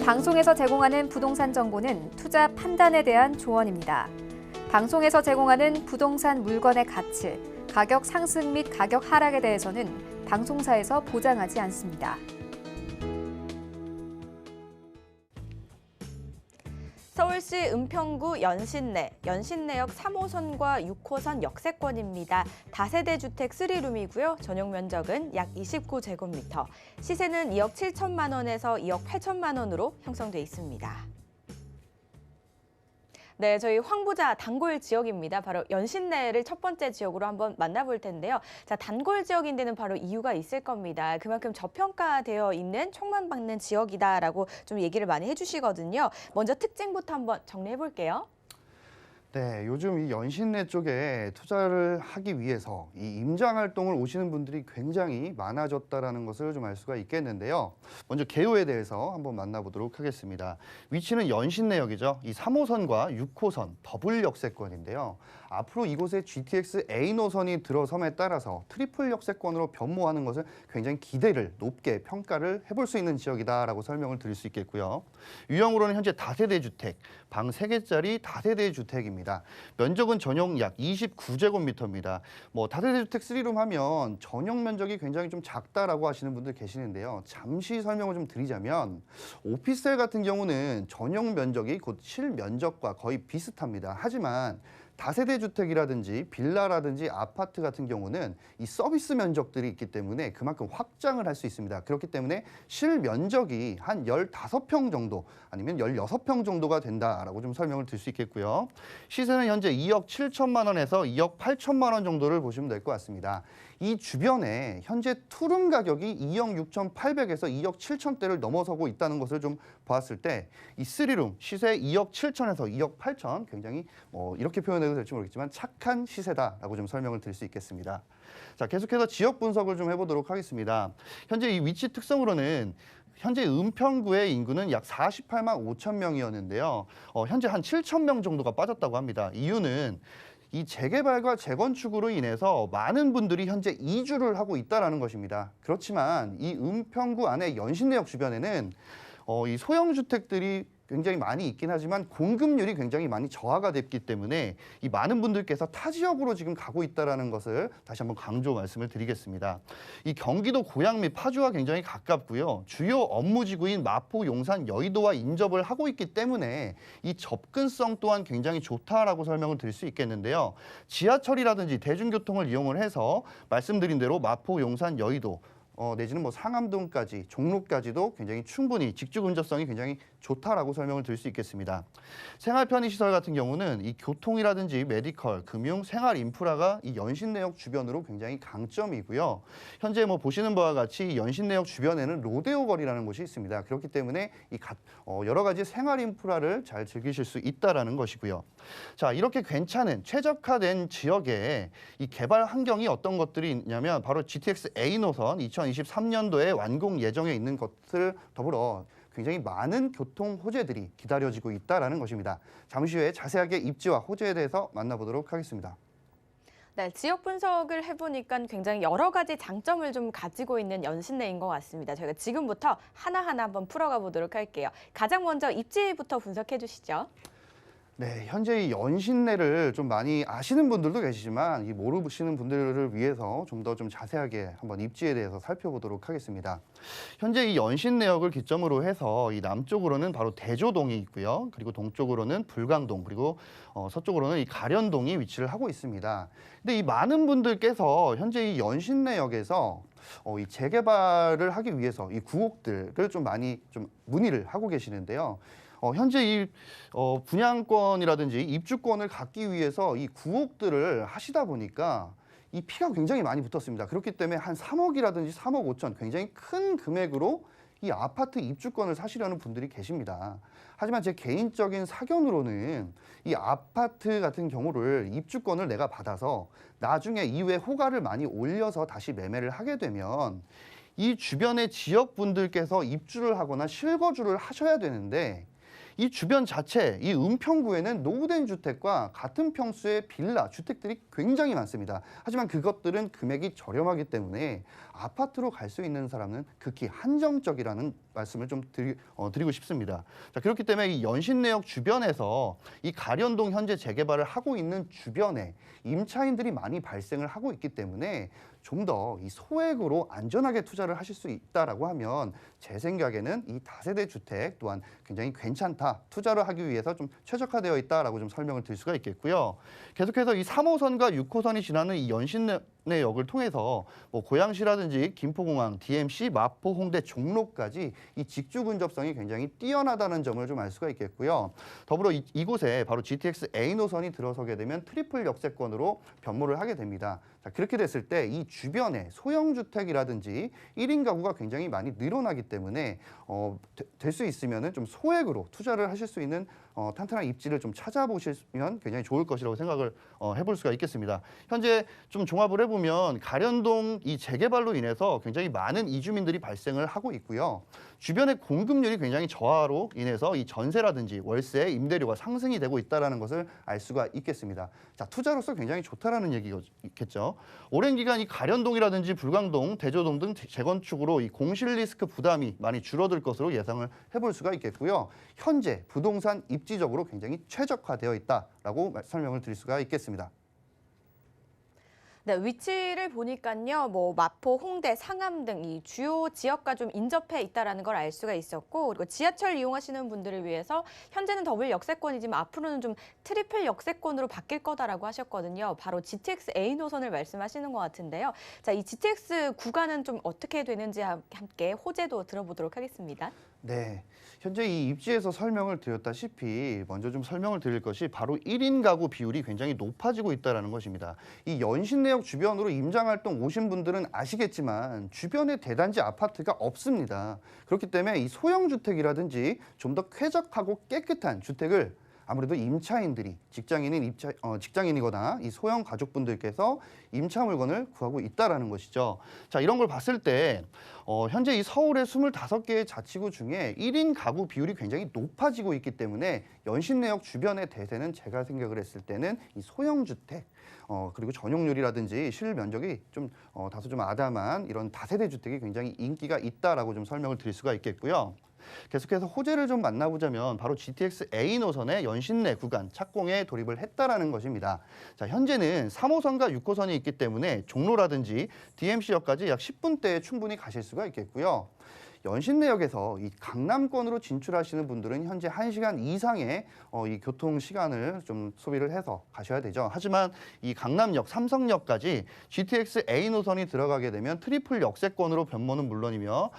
방송에서 제공하는 부동산 정보는 투자 판단에 대한 조언입니다. 방송에서 제공하는 부동산 물건의 가치, 가격 상승 및 가격 하락에 대해서는 방송사에서 보장하지 않습니다. 서울시 은평구 연신내역 3호선과 6호선 역세권입니다. 다세대 주택 3룸이고요. 전용 면적은 약 29제곱미터. 시세는 2억 7천만 원에서 2억 8천만 원으로 형성돼 있습니다. 네, 저희 황부자 단골 지역입니다. 바로 연신내를 첫 번째 지역으로 한번 만나볼 텐데요. 자, 단골 지역인 데는 바로 이유가 있을 겁니다. 그만큼 저평가되어 있는 촉만 받는 지역이다라고 좀 얘기를 많이 해주시거든요. 먼저 특징부터 한번 정리해 볼게요. 네, 요즘 이 연신내 쪽에 투자를 하기 위해서 이 임장 활동을 오시는 분들이 굉장히 많아졌다라는 것을 좀 알 수가 있겠는데요. 먼저 개요에 대해서 한번 만나보도록 하겠습니다. 위치는 연신내역이죠. 이 3호선과 6호선 더블 역세권인데요. 앞으로 이곳에 GTX A 노선이 들어섬에 따라서 트리플 역세권으로 변모하는 것을 굉장히 기대를 높게 평가를 해볼 수 있는 지역이다라고 설명을 드릴 수 있겠고요. 유형으로는 현재 다세대 주택, 방 3개짜리 다세대 주택입니다. 면적은 전용 약 29제곱미터입니다. 다세대 주택 3룸 하면 전용 면적이 굉장히 좀 작다라고 하시는 분들 계시는데요. 잠시 설명을 좀 드리자면 오피스텔 같은 경우는 전용 면적이 곧 실면적과 거의 비슷합니다. 하지만 다세대 주택이라든지 빌라라든지 아파트 같은 경우는 이 서비스 면적들이 있기 때문에 그만큼 확장을 할 수 있습니다. 그렇기 때문에 실면적이 한 15평 정도 아니면 16평 정도가 된다라고 좀 설명을 드릴 수 있겠고요. 시세는 현재 2억 7천만 원에서 2억 8천만 원 정도를 보시면 될 것 같습니다. 이 주변에 현재 투룸 가격이 2억 6,800에서 2억 7천대를 넘어서고 있다는 것을 좀 봤을 때 이 3룸 시세 2억 7천에서 2억 8천 굉장히 이렇게 표현해도 될지 모르겠지만 착한 시세다라고 좀 설명을 드릴 수 있겠습니다. 자, 계속해서 지역 분석을 좀 해보도록 하겠습니다. 현재 이 위치 특성으로는 현재 은평구의 인구는 약 48만 5천 명이었는데요. 현재 한 7천 명 정도가 빠졌다고 합니다. 이유는 이 재개발과 재건축으로 인해서 많은 분들이 현재 이주를 하고 있다는 것입니다. 그렇지만 이 은평구 안에 연신내역 주변에는 이 소형주택들이 굉장히 많이 있긴 하지만 공급률이 굉장히 많이 저하가 됐기 때문에 이 많은 분들께서 타 지역으로 지금 가고 있다는 것을 다시 한번 강조 말씀을 드리겠습니다. 이 경기도 고양 및 파주와 굉장히 가깝고요. 주요 업무지구인 마포, 용산, 여의도와 인접을 하고 있기 때문에 이 접근성 또한 굉장히 좋다라고 설명을 드릴 수 있겠는데요. 지하철이라든지 대중교통을 이용을 해서 말씀드린 대로 마포, 용산, 여의도 내지는 상암동까지, 종로까지도 굉장히 충분히 직주 근접성이 굉장히 좋다라고 설명을 드릴 수 있겠습니다. 생활 편의시설 같은 경우는 이 교통이라든지 메디컬, 금융, 생활 인프라가 이 연신내역 주변으로 굉장히 강점이고요. 현재 보시는 바와 같이 연신내역 주변에는 로데오 거리라는 곳이 있습니다. 그렇기 때문에 여러 가지 생활 인프라를 잘 즐기실 수 있다라는 것이고요. 자, 이렇게 괜찮은 최적화된 지역에 이 개발 환경이 어떤 것들이 있냐면 바로 GTX A 노선 2023년도에 완공 예정에 있는 것을 더불어 굉장히 많은 교통 호재들이 기다려지고 있다는 것입니다. 잠시 후에 자세하게 입지와 호재에 대해서 만나보도록 하겠습니다. 네, 지역 분석을 해보니까 굉장히 여러 가지 장점을 좀 가지고 있는 연신내인 것 같습니다. 저희가 지금부터 하나하나 한번 풀어가 보도록 할게요. 가장 먼저 입지부터 분석해 주시죠. 네, 현재 이 연신내를 좀 많이 아시는 분들도 계시지만 이 모르시는 분들을 위해서 좀 더 자세하게 한번 입지에 대해서 살펴보도록 하겠습니다. 현재 이 연신내역을 기점으로 해서 이 남쪽으로는 바로 대조동이 있고요. 그리고 동쪽으로는 불광동, 그리고 서쪽으로는 이 가련동이 위치를 하고 있습니다. 근데 이 많은 분들께서 현재 이 연신내역에서 이 재개발을 하기 위해서 이 구옥들을 좀 많이 문의를 하고 계시는데요. 현재 이 분양권이라든지 입주권을 갖기 위해서 이 구옥들을 하시다 보니까 이 피가 굉장히 많이 붙었습니다. 그렇기 때문에 한 3억이라든지 3억 5천 굉장히 큰 금액으로 이 아파트 입주권을 사시려는 분들이 계십니다. 하지만 제 개인적인 사견으로는 이 아파트 같은 경우를 입주권을 내가 받아서 나중에 이후에 호가를 많이 올려서 다시 매매를 하게 되면 이 주변의 지역 분들께서 입주를 하거나 실거주를 하셔야 되는데 이 주변 자체, 이 은평구에는 노후된 주택과 같은 평수의 빌라, 주택들이 굉장히 많습니다. 하지만 그것들은 금액이 저렴하기 때문에 아파트로 갈 수 있는 사람은 극히 한정적이라는 말씀을 좀 드리고 싶습니다. 자, 그렇기 때문에 이 연신내역 주변에서 이 가련동 현재 재개발을 하고 있는 주변에 임차인들이 많이 발생을 하고 있기 때문에 좀 더 이 소액으로 안전하게 투자를 하실 수 있다라고 하면 제 생각에는 이 다세대 주택 또한 굉장히 괜찮다. 투자를 하기 위해서 좀 최적화되어 있다라고 좀 설명을 드릴 수가 있겠고요. 계속해서 이 3호선과 6호선이 지나는 이 연신내역을 통해서 뭐 고양시라든지 김포공항, DMC, 마포, 홍대, 종로까지 이 직주 근접성이 굉장히 뛰어나다는 점을 좀 알 수가 있겠고요. 더불어 이곳에 바로 GTX A 노선이 들어서게 되면 트리플 역세권으로 변모를 하게 됩니다. 자, 그렇게 됐을 때 이 주변에 소형주택이라든지 1인 가구가 굉장히 많이 늘어나기 때문에 될 수 있으면 좀 소액으로 투자를 하실 수 있는 탄탄한 입지를 좀 찾아보시면 굉장히 좋을 것이라고 생각을 해볼 수가 있겠습니다. 현재 좀 종합을 해보면 가련동 이 재개발로 인해서 굉장히 많은 이주민들이 발생을 하고 있고요. 주변의 공급률이 굉장히 저하로 인해서 이 전세라든지 월세, 임대료가 상승이 되고 있다는 것을 알 수가 있겠습니다. 자, 투자로서 굉장히 좋다라는 얘기겠죠. 오랜 기간 이 가련동이라든지 불광동, 대조동 등 재건축으로 이 공실 리스크 부담이 많이 줄어들 것으로 예상을 해볼 수가 있겠고요. 현재 부동산 입지적으로 굉장히 최적화되어 있다라고 설명을 드릴 수가 있겠습니다. 네, 위치를 보니까요, 뭐 마포, 홍대, 상암 등 이 주요 지역과 좀 인접해 있다라는 걸 알 수가 있었고, 그리고 지하철 이용하시는 분들을 위해서 현재는 더블 역세권이지만 앞으로는 좀 트리플 역세권으로 바뀔 거다라고 하셨거든요. 바로 GTX A 노선을 말씀하시는 것 같은데요. 자, 이 GTX 구간은 좀 어떻게 되는지 함께 호재도 들어보도록 하겠습니다. 네, 현재 이 입지에서 설명을 드렸다시피 먼저 좀 설명을 드릴 것이 바로 1인 가구 비율이 굉장히 높아지고 있다는 것입니다. 이 연신내역 주변으로 임장활동 오신 분들은 아시겠지만 주변에 대단지 아파트가 없습니다. 그렇기 때문에 이 소형주택이라든지 좀 더 쾌적하고 깨끗한 주택을 아무래도 임차인들이 직장인이거나 이 소형 가족분들께서 임차 물건을 구하고 있다라는 것이죠. 자, 이런 걸 봤을 때 현재 이 서울의 25개의 자치구 중에 1인 가구 비율이 굉장히 높아지고 있기 때문에 연신내역 주변의 대세는 제가 생각을 했을 때는 이 소형주택 그리고 전용률이라든지 실면적이 좀 다소 좀 아담한 이런 다세대 주택이 굉장히 인기가 있다라고 좀 설명을 드릴 수가 있겠고요. 계속해서 호재를 좀 만나보자면 바로 GTX A 노선의 연신내 구간 착공에 돌입을 했다라는 것입니다. 자, 현재는 3호선과 6호선이 있기 때문에 종로라든지 DMC역까지 약 10분대에 충분히 가실 수가 있겠고요. 연신내역에서 이 강남권으로 진출하시는 분들은 현재 1시간 이상의 이 교통 시간을 좀 소비를 해서 가셔야 되죠. 하지만 이 강남역, 삼성역까지 GTX A 노선이 들어가게 되면 트리플 역세권으로 변모는 물론이며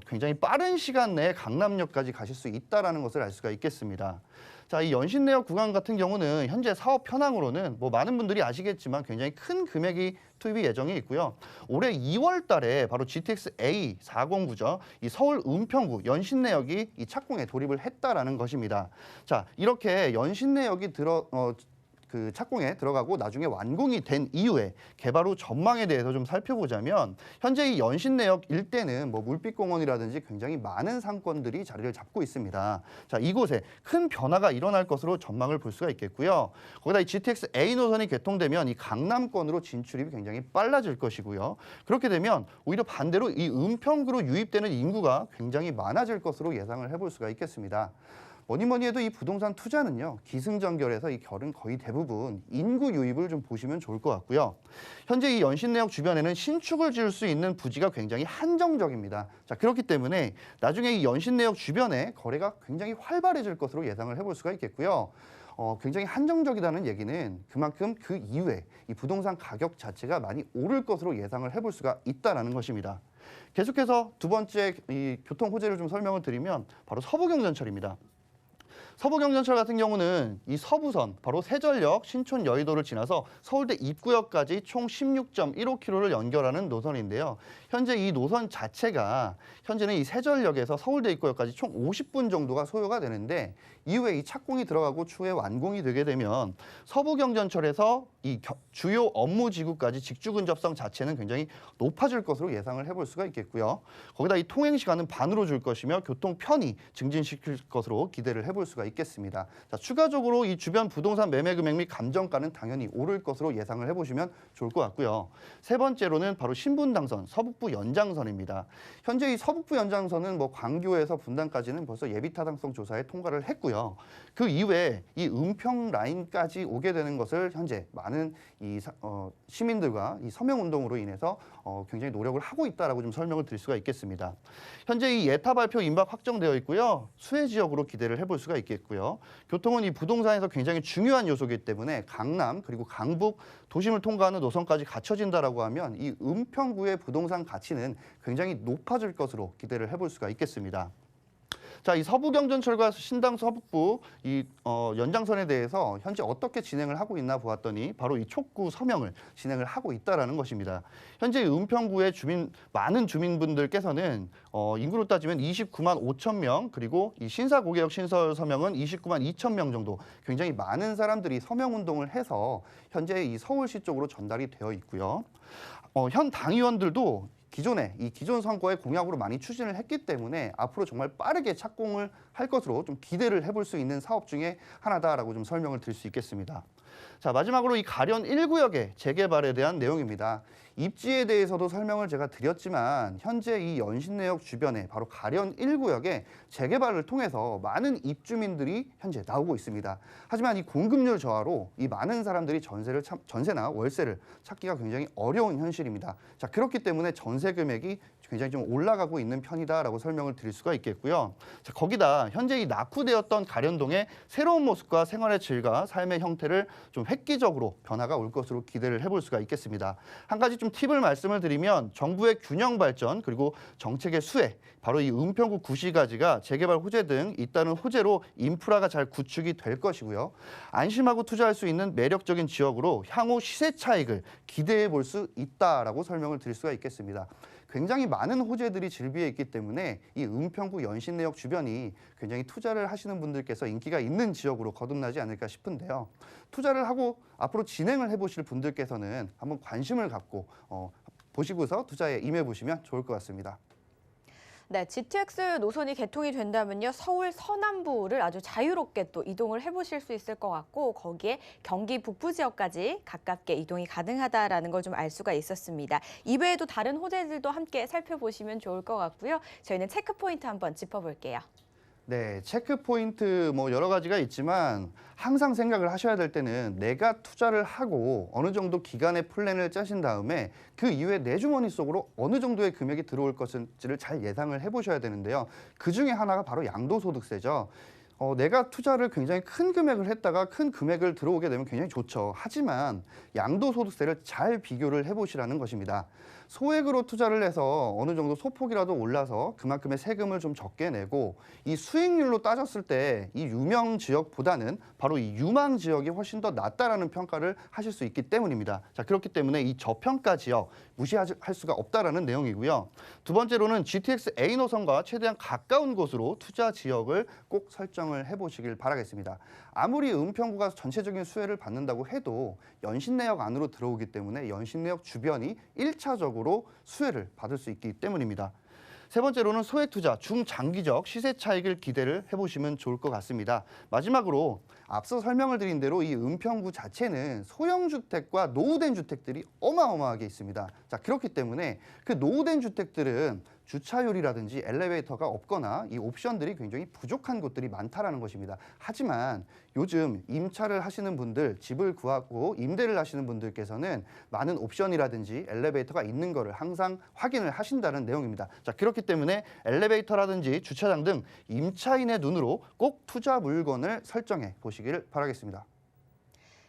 굉장히 빠른 시간 내에 강남역까지 가실 수 있다는 것을 알 수가 있겠습니다. 자, 이 연신내역 구간 같은 경우는 현재 사업 현황으로는 뭐 많은 분들이 아시겠지만 굉장히 큰 금액이 투입이 예정이 있고요. 올해 2월 달에 바로 GTX A 409죠. 이 서울 은평구 연신내역이 이 착공에 돌입을 했다라는 것입니다. 자, 이렇게 연신내역이 그 착공에 들어가고 나중에 완공이 된 이후에 개발 후 전망에 대해서 좀 살펴보자면 현재 이 연신내역 일대는 뭐 물빛공원이라든지 굉장히 많은 상권들이 자리를 잡고 있습니다. 자, 이곳에 큰 변화가 일어날 것으로 전망을 볼 수가 있겠고요. 거기다 이 GTX A 노선이 개통되면 이 강남권으로 진출입이 굉장히 빨라질 것이고요. 그렇게 되면 오히려 반대로 이 은평구로 유입되는 인구가 굉장히 많아질 것으로 예상을 해볼 수가 있겠습니다. 뭐니 해도 이 부동산 투자는요, 기승전결해서 이 결은 거의 대부분 인구 유입을 좀 보시면 좋을 것 같고요. 현재 이 연신내역 주변에는 신축을 지을 수 있는 부지가 굉장히 한정적입니다. 자, 그렇기 때문에 나중에 이 연신내역 주변에 거래가 굉장히 활발해질 것으로 예상을 해볼 수가 있겠고요. 굉장히 한정적이라는 얘기는 그만큼 그 이후에 이 부동산 가격 자체가 많이 오를 것으로 예상을 해볼 수가 있다는 것입니다. 계속해서 두 번째 이 교통 호재를 좀 설명을 드리면 바로 서부경전철입니다. 서부경전철 같은 경우는 이 서부선, 바로 세전역, 신촌, 여의도를 지나서 서울대 입구역까지 총 16.15km를 연결하는 노선인데요. 현재 이 노선 자체가 현재는 이 세전역에서 서울대 입구역까지 총 50분 정도가 소요가 되는데 이후에 이 착공이 들어가고 추후에 완공이 되게 되면 서부경전철에서 이 주요 업무지구까지 직주 근접성 자체는 굉장히 높아질 것으로 예상을 해볼 수가 있겠고요. 거기다 이 통행 시간은 반으로 줄 것이며 교통 편의 증진시킬 것으로 기대를 해볼 수가 있겠습니다. 자, 추가적으로 이 주변 부동산 매매 금액 및 감정가는 당연히 오를 것으로 예상을 해보시면 좋을 것 같고요. 세 번째로는 바로 신분당선, 서북부 연장선입니다. 현재 이 서북부 연장선은 뭐 광교에서 분당까지는 벌써 예비 타당성 조사에 통과를 했고요. 그 이후에 이 은평 라인까지 오게 되는 것을 현재 많은 이 시민들과 이 서명 운동으로 인해서 굉장히 노력을 하고 있다라고 좀 설명을 드릴 수가 있겠습니다. 현재 이 예타 발표 임박 확정되어 있고요. 수혜 지역으로 기대를 해볼 수가 있겠고요. 교통은 이 부동산에서 굉장히 중요한 요소이기 때문에 강남 그리고 강북 도심을 통과하는 노선까지 갖춰진다라고 하면 이 은평구의 부동산 가치는 굉장히 높아질 것으로 기대를 해볼 수가 있겠습니다. 자, 이 서부경전철과 신당 서북부 이 연장선에 대해서 현재 어떻게 진행을 하고 있나 보았더니 바로 이 촉구 서명을 진행을 하고 있다라는 것입니다. 현재 은평구의 많은 주민분들께서는 인구로 따지면 29만 5천 명 그리고 이 신사고개역 신설 서명은 29만 2천 명 정도 굉장히 많은 사람들이 서명 운동을 해서 현재 이 서울시 쪽으로 전달이 되어 있고요. 현 당의원들도 기존 선거의 공약으로 많이 추진을 했기 때문에 앞으로 정말 빠르게 착공을 할 것으로 좀 기대를 해볼 수 있는 사업 중에 하나다라고 좀 설명을 드릴 수 있겠습니다. 자, 마지막으로 이 가련 1구역의 재개발에 대한 내용입니다. 입지에 대해서도 설명을 제가 드렸지만 현재 이 연신내역 주변에 바로 가련 1구역에 재개발을 통해서 많은 입주민들이 현재 나오고 있습니다. 하지만 이 공급률 저하로 이 많은 사람들이 전세나 월세를 찾기가 굉장히 어려운 현실입니다. 자, 그렇기 때문에 전세 금액이 굉장히 좀 올라가고 있는 편이다라고 설명을 드릴 수가 있겠고요. 자, 거기다 현재 이 낙후되었던 가련동의 새로운 모습과 생활의 질과 삶의 형태를 좀 획기적으로 변화가 올 것으로 기대를 해볼 수가 있겠습니다. 한 가지 좀 팁을 말씀을 드리면 정부의 균형 발전 그리고 정책의 수혜, 바로 이 은평구 구시가지가 재개발 호재 등 잇따른 호재로 인프라가 잘 구축이 될 것이고요. 안심하고 투자할 수 있는 매력적인 지역으로 향후 시세 차익을 기대해 볼 수 있다라고 설명을 드릴 수가 있겠습니다. 굉장히 많은 호재들이 질비해 있기 때문에 이 은평구 연신내역 주변이 굉장히 투자를 하시는 분들께서 인기가 있는 지역으로 거듭나지 않을까 싶은데요. 투자를 하고 앞으로 진행을 해보실 분들께서는 한번 관심을 갖고 보시고서 투자에 임해보시면 좋을 것 같습니다. 네, GTX 노선이 개통이 된다면요, 서울 서남부를 아주 자유롭게 또 이동을 해보실 수 있을 것 같고 거기에 경기 북부 지역까지 가깝게 이동이 가능하다라는 걸 좀 알 수가 있었습니다. 이외에도 다른 호재들도 함께 살펴보시면 좋을 것 같고요. 저희는 체크 포인트 한번 짚어볼게요. 네, 체크 포인트 뭐 여러 가지가 있지만 항상 생각을 하셔야 될 때는 내가 투자를 하고 어느 정도 기간의 플랜을 짜신 다음에 그 이후에 내 주머니 속으로 어느 정도의 금액이 들어올 것인지를 잘 예상을 해보셔야 되는데요. 그 중에 하나가 바로 양도소득세죠. 내가 투자를 굉장히 큰 금액을 했다가 큰 금액을 들어오게 되면 굉장히 좋죠. 하지만 양도소득세를 잘 비교를 해보시라는 것입니다. 소액으로 투자를 해서 어느 정도 소폭이라도 올라서 그만큼의 세금을 좀 적게 내고 이 수익률로 따졌을 때 이 유명 지역보다는 바로 이 유망 지역이 훨씬 더 낫다라는 평가를 하실 수 있기 때문입니다. 자, 그렇기 때문에 이 저평가 지역 무시할 수가 없다라는 내용이고요. 두 번째로는 GTX A 노선과 최대한 가까운 곳으로 투자 지역을 꼭 설정을 해보시길 바라겠습니다. 아무리 은평구가 전체적인 수혜를 받는다고 해도 연신내역 안으로 들어오기 때문에 연신내역 주변이 1차적으로 수혜를 받을 수 있기 때문입니다. 세 번째로는 소액 투자, 중장기적 시세 차익을 기대를 해보시면 좋을 것 같습니다. 마지막으로 앞서 설명을 드린 대로 이 은평구 자체는 소형 주택과 노후된 주택들이 어마어마하게 있습니다. 자, 그렇기 때문에 그 노후된 주택들은 주차율이라든지 엘리베이터가 없거나 이 옵션들이 굉장히 부족한 곳들이 많다라는 것입니다. 하지만 요즘 임차를 하시는 분들, 집을 구하고 임대를 하시는 분들께서는 많은 옵션이라든지 엘리베이터가 있는 거를 항상 확인을 하신다는 내용입니다. 자, 그렇기 때문에 엘리베이터라든지 주차장 등 임차인의 눈으로 꼭 투자 물건을 설정해 보시기를 바라겠습니다.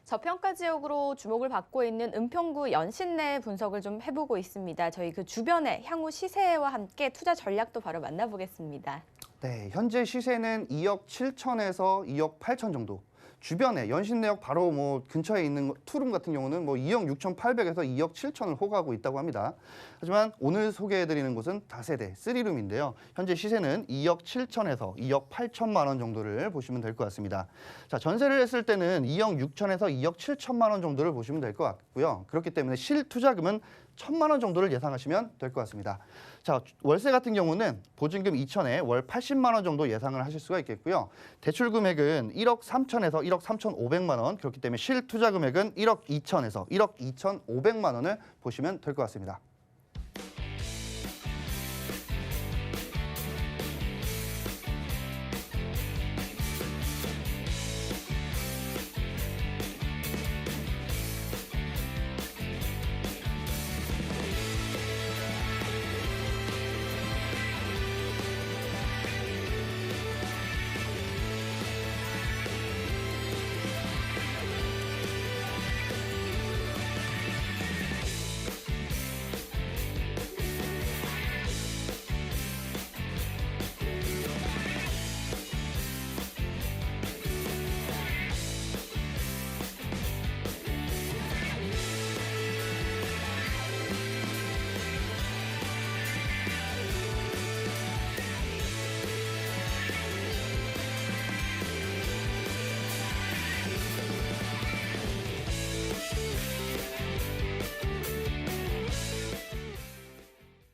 저평가 지역으로 주목을 받고 있는 은평구 연신내 분석을 좀 해보고 있습니다. 저희 그 주변의 향후 시세와 함께 투자 전략도 바로 만나보겠습니다. 네, 현재 시세는 2억 7천에서 2억 8천 정도. 주변에 연신내역 바로 뭐 근처에 있는 투룸 같은 경우는 뭐 2억 6,800에서 2억 7천을 호가하고 있다고 합니다. 하지만 오늘 소개해드리는 곳은 다세대 3룸인데요. 현재 시세는 2억 7천에서 2억 8천만 원 정도를 보시면 될 것 같습니다. 자, 전세를 했을 때는 2억 6천에서 2억 7천만 원 정도를 보시면 될 것 같고요. 그렇기 때문에 실투자금은 1,000만 원 정도를 예상하시면 될 것 같습니다. 자, 월세 같은 경우는 보증금 2천에 월 80만 원 정도 예상을 하실 수가 있겠고요. 대출 금액은 1억 3천에서 1억 3,500만 원, 그렇기 때문에 실투자 금액은 1억 2천에서 1억 2,500만 원을 보시면 될 것 같습니다.